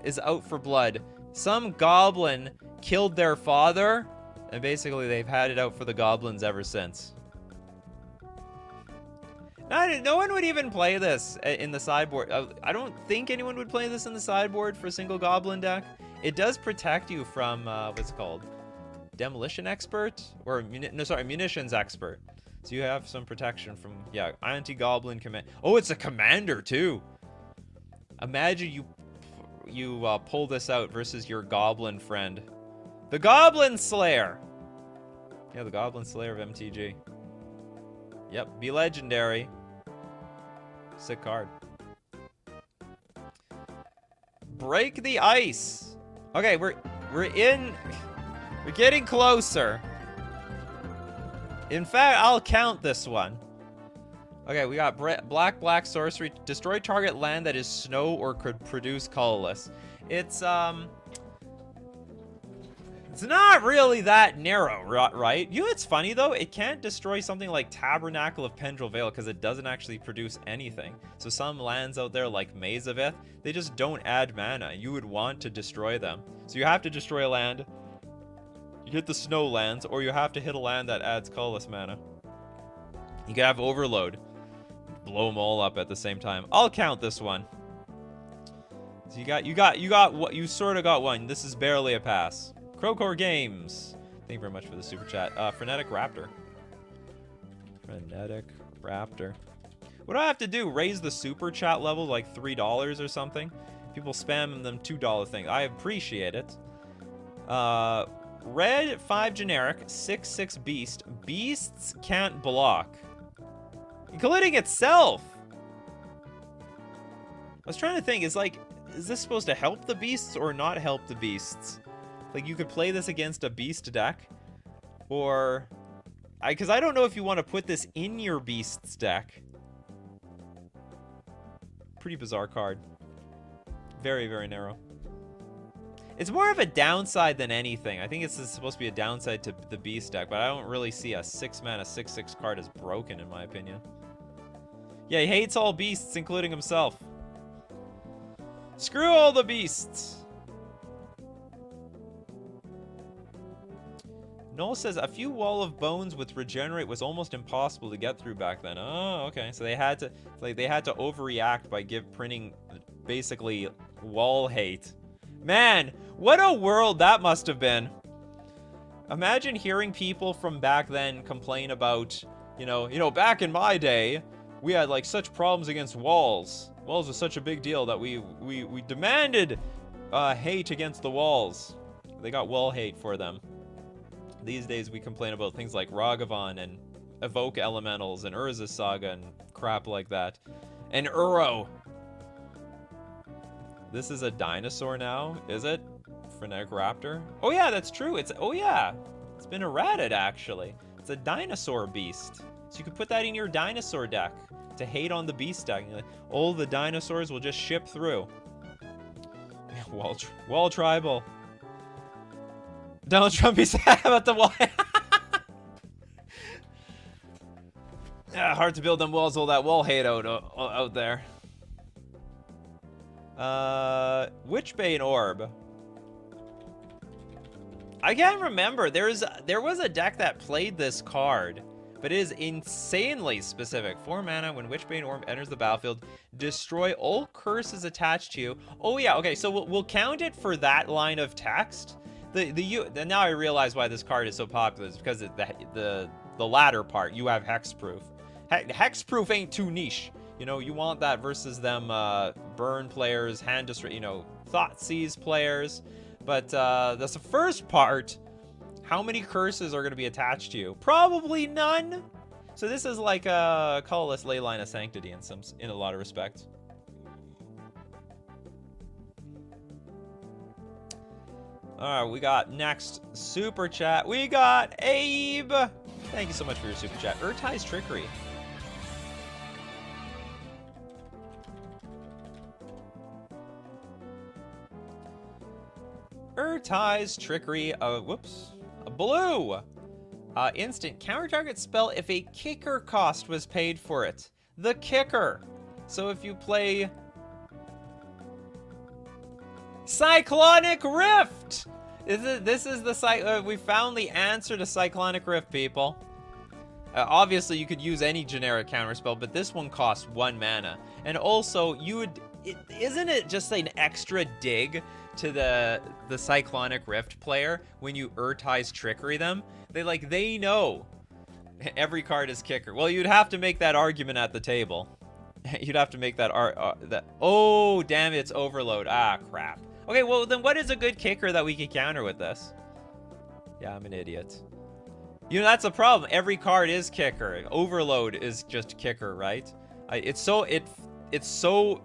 is out for blood. Some goblin killed their father, and basically they've had it out for the goblins ever since. No one would even play this in the sideboard. I don't think anyone would play this in the sideboard for a single goblin deck. It does protect you from, what's it called? Demolition Expert? Or, Munitions Expert. So you have some protection from, yeah, anti-goblin command. Oh, it's a commander too. Imagine you pull this out versus your goblin friend. The Goblin Slayer. Yeah, the Goblin Slayer of MTG. Yep, be legendary. Sick card. Break the ice. Okay, we're getting closer. In fact, I'll count this one. Okay, we got black sorcery. Destroy target land that is snow or could produce colorless. It's not really that narrow, right? You know what's funny though? It can't destroy something like Tabernacle of Pendrell Vale because it doesn't actually produce anything. So some lands out there like Maze of Ith, they just don't add mana. You would want to destroy them. So you have to destroy a land. You hit the snow lands, or you have to hit a land that adds colorless mana. You can have Overload. Blow them all up at the same time. I'll count this one. So you sort of got one. This is barely a pass. Crowcore Games. Thank you very much for the super chat. Frenetic Raptor. Frenetic Raptor. What do I have to do? Raise the super chat level like $3 or something? People spamming them $2 things. I appreciate it. Red 5 generic, 6/6 beast. Beasts can't block. Including itself. I was trying to think, is this supposed to help the beasts or not help the beasts? Like you could play this against a beast deck, or because I don't know if you want to put this in your beasts deck. Pretty bizarre card. Very, very narrow. It's more of a downside than anything. I think it's supposed to be a downside to the beast deck, but I don't really see a 6-mana 6/6 card as broken in my opinion. Yeah, he hates all beasts, including himself. Screw all the beasts. Noel says a few wall of bones with regenerate was almost impossible to get through back then. Oh, okay. So they had to overreact by printing basically wall hate. Man, what a world that must have been. Imagine hearing people from back then complain about, you know, back in my day, we had like such problems against walls. Walls was such a big deal that we demanded hate against the walls. They got wall hate for them. These days we complain about things like Ragavan and Evoke Elementals and Urza's Saga and crap like that. And Uro. This is a dinosaur now, is it? Frenetic Raptor? Oh yeah, that's true. Oh yeah. It's been errated actually. It's a dinosaur beast. So you could put that in your dinosaur deck to hate on the beast deck. Like, all the dinosaurs will just ship through. Wall tribal. Donald Trump is sad about the wall. Yeah, hard to build them walls, all that wall hate out there. Witchbane Orb. I can't remember. There was a deck that played this card, but it is insanely specific. 4 mana, when Witchbane Orb enters the battlefield, destroy all curses attached to you. Oh yeah, okay, so we'll count it for that line of text. Now I realize why this card is so popular. It's because the latter part, you have hexproof. Hexproof ain't too niche. You know, you want that versus them burn players, hand destroy, you know, Thoughtseize players. But that's the first part. How many curses are going to be attached to you? Probably none. So this is like a colorless Leyline of Sanctity in a lot of respects. All right, we got next super chat. We got Abe. Thank you so much for your super chat. Urtai's Trickery. Urtai's Trickery. Whoops. A blue. Instant. Counter target spell if a kicker cost was paid for it. The kicker. So if you play Cyclonic Rift. This is the we found the answer to Cyclonic Rift, people. Obviously, you could use any generic counterspell, but this one costs 1 mana. And also, isn't it just an extra dig to the Cyclonic Rift player when you Urtai's Trickery them? They know every card is kicker. Well, you'd have to make that argument at the table. You'd have to make that oh, damn it, it's Overload. Ah, crap. Okay, well, then what is a good kicker that we can counter with this? Yeah, I'm an idiot. You know, that's a problem. Every card is kicker. Overload is just kicker, right? It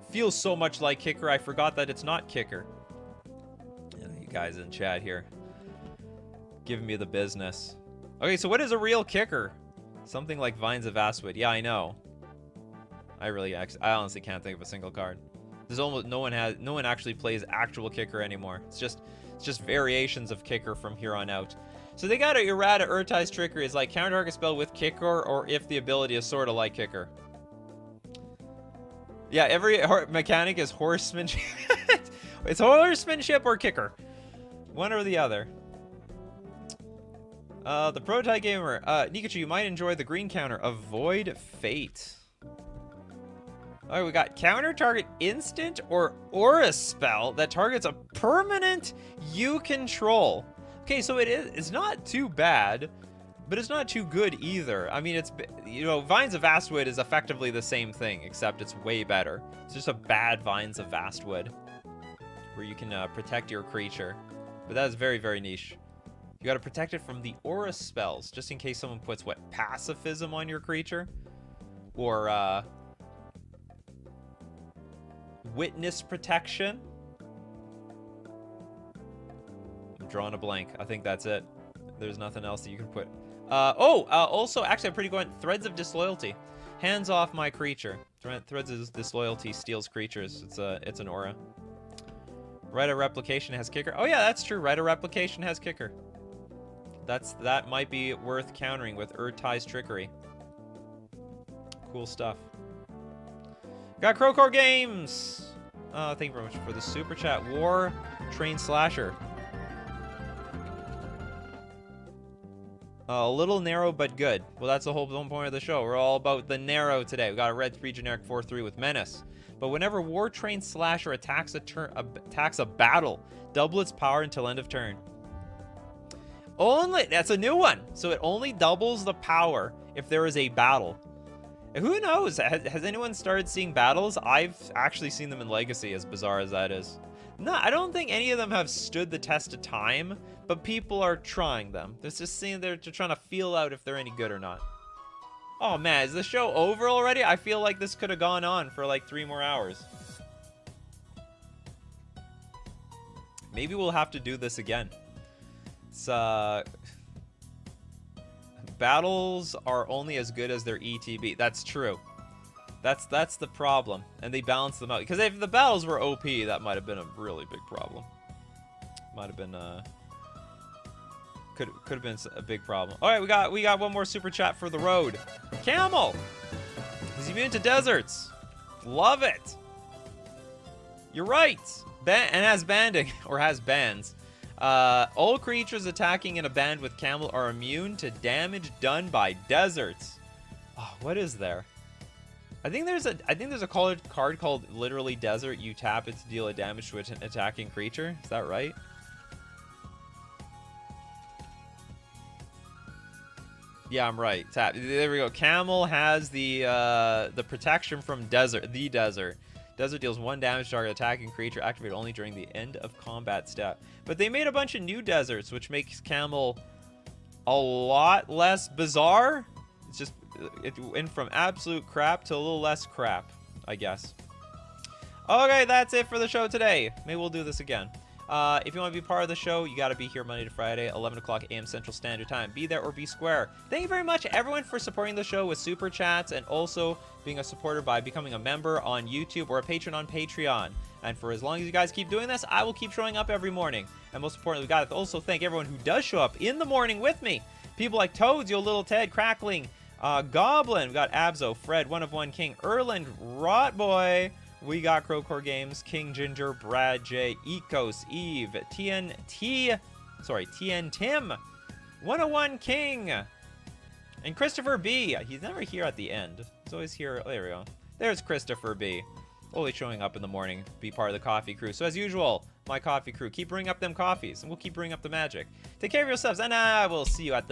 feels so much like kicker, I forgot that it's not kicker. Yeah, you guys in chat here giving me the business. Okay, so what is a real kicker? Something like Vines of Vastwood. Yeah, I know. I honestly can't think of a single card. There's almost no one actually plays actual kicker anymore. It's just variations of kicker from here on out. So they got a errata Urtai's Trickery is like counter target spell with kicker, or if the ability is sort of like kicker. Yeah, every mechanic is horsemanship. It's horsemanship or kicker. One or the other. The Prototype Gamer. Nikachu, you might enjoy the green counter. Avoid Fate. Alright, we got counter target instant or aura spell that targets a permanent you control. Okay, so it's not too bad, but it's not too good either. I mean, Vines of Vastwood is effectively the same thing, except it's way better. It's just a bad Vines of Vastwood, where you can protect your creature. But that is very, very niche. You gotta protect it from the aura spells, just in case someone puts, Pacifism on your creature? Or, Witness Protection? I'm drawing a blank. I think that's it. There's nothing else that you can put. Also, actually, I'm pretty good. Threads of Disloyalty. Hands off my creature. Threads of Disloyalty steals creatures. It's an aura. Rite of Replication has kicker. Oh yeah, that's true. Rite of Replication has kicker. That might be worth countering with Urtai's Trickery. Cool stuff. Got Crowcore Games. Thank you very much for the super chat. War Train Slasher. A little narrow, but good. Well, that's the whole point of the show. We're all about the narrow today. We got a red 3 generic 4-3 with Menace. But whenever War Train Slasher attacks a battle, double its power until end of turn. Only, that's a new one. So it only doubles the power if there is a battle. Who knows? Has anyone started seeing battles? I've actually seen them in Legacy, as bizarre as that is. No, I don't think any of them have stood the test of time, but people are trying them. They're just seeing they're trying to feel out if they're any good or not. Oh man, is the show over already? I feel like this could have gone on for like 3 more hours. Maybe we'll have to do this again. It's, battles are only as good as their ETB. That's true. That's the problem. And they balance them out. Because if the battles were OP, that might have been a really big problem. Might have been could have been a big problem. All right, we got one more super chat for the road. Camel. He's immune to deserts. Love it. You're right. And has banding or has bands. All creatures attacking in a band with Camel are immune to damage done by deserts. Oh, what is there? I think there's a card called literally Desert. You tap it to deal a damage to an attacking creature. Is that right? Yeah, I'm right. Tap. There we go. Camel has the protection from desert. The desert. Desert deals 1 damage to target attacking creature. Activate only during the end of combat step. But they made a bunch of new deserts, which makes Camel a lot less bizarre. It's just it went from absolute crap to a little less crap, I guess. Okay, that's it for the show today. Maybe we'll do this again. If you want to be part of the show, you got to be here Monday to Friday, 11 o'clock a.m. Central Standard Time. Be there or be square. Thank you very much, everyone, for supporting the show with super chats and also being a supporter by becoming a member on YouTube or a patron on Patreon. And for as long as you guys keep doing this, I will keep showing up every morning. And most importantly, we got to also thank everyone who does show up in the morning with me. People like Toads, Yo Little Ted, Crackling, Goblin, we got Abzo, Fred, One of One King, Erland, Rotboy. We got Crowcore Games, King Ginger, Brad J, Ecos, Eve, TN Tim, 101 King, and Christopher B. He's never here at the end. He's always here. There we go. There's Christopher B. Always showing up in the morning, be part of the coffee crew. So as usual, my coffee crew, keep bringing up them coffees, and we'll keep bringing up the magic. Take care of yourselves, and I will see you at the